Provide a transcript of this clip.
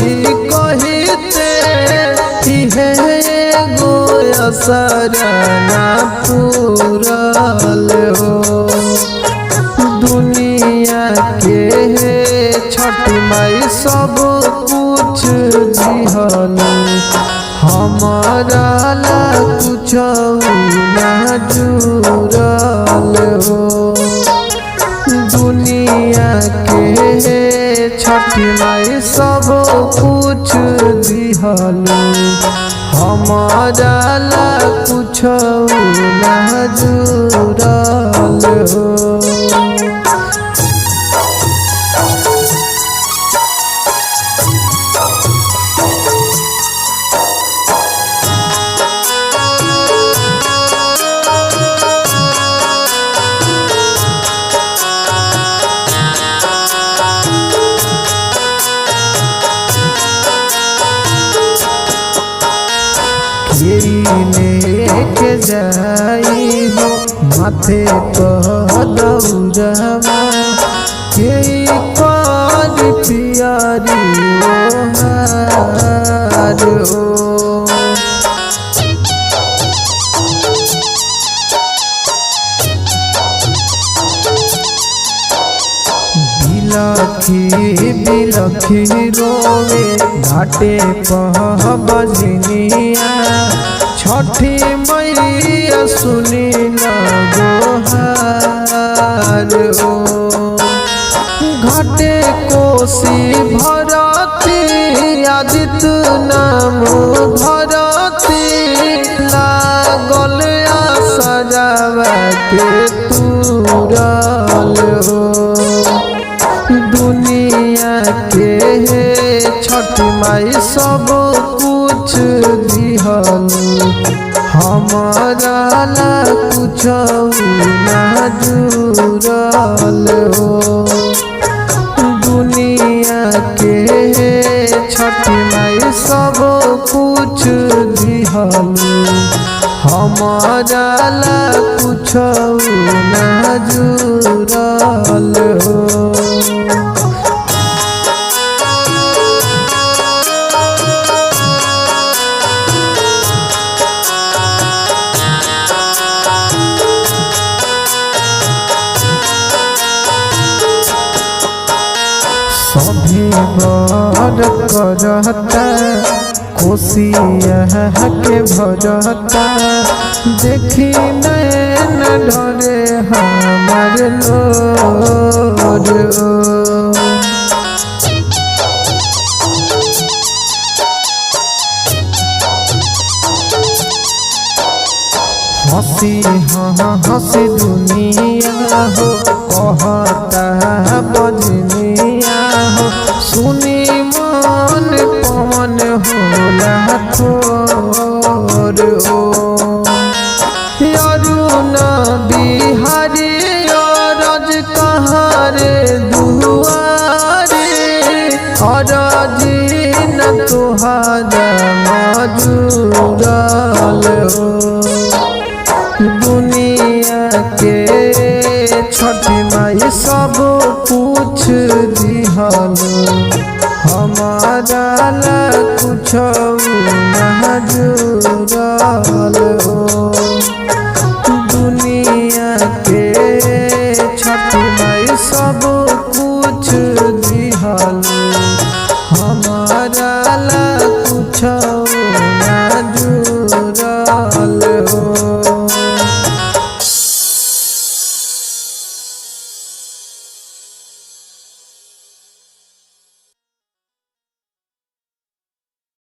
जी कहते इहे गो असरना पूरल हो। दुनिया के छठी माई सब कुछ दिहल, हमारा ला कुछ ना जुड़ल हो। दुनिया के छठी माई सब कुछ दिहल, हमारा ला कुछ ना जुड़ल हो। लेके जाई हो माथे पर दौड़वा, के कर पियारी ओहार हो। बिलखी बिलखी रोवे घाटे पह बजनिया, छठी मैया सुनी न गोहार हो। घाटे कोसी भरती आदित्य नाम धरती, लागल आसरावा के तुरल हो। दुनिया के छठी माई सब कुछ दिहल, हमारा ला कुछ ना जुड़ल हो। दुनिया के छठी माई सब कुछ दिहल, हमारा ला कुछ ना जुड़ल हो। सभी बर करता कोसिया के भरता, देखी नैन डरे हमार लोर। हंसी हंसी दुनिया हो कहता बजनिया हो, सुनी मन पवन होला थोर हो। अरुण बिहारी अरज कहाँ रे दुआरे, अरजी न तुहारा मजूरल हो। दुनिया के छठी माई सब कुछ दिहल, हमारा ला कुछ ना जुड़ल हो।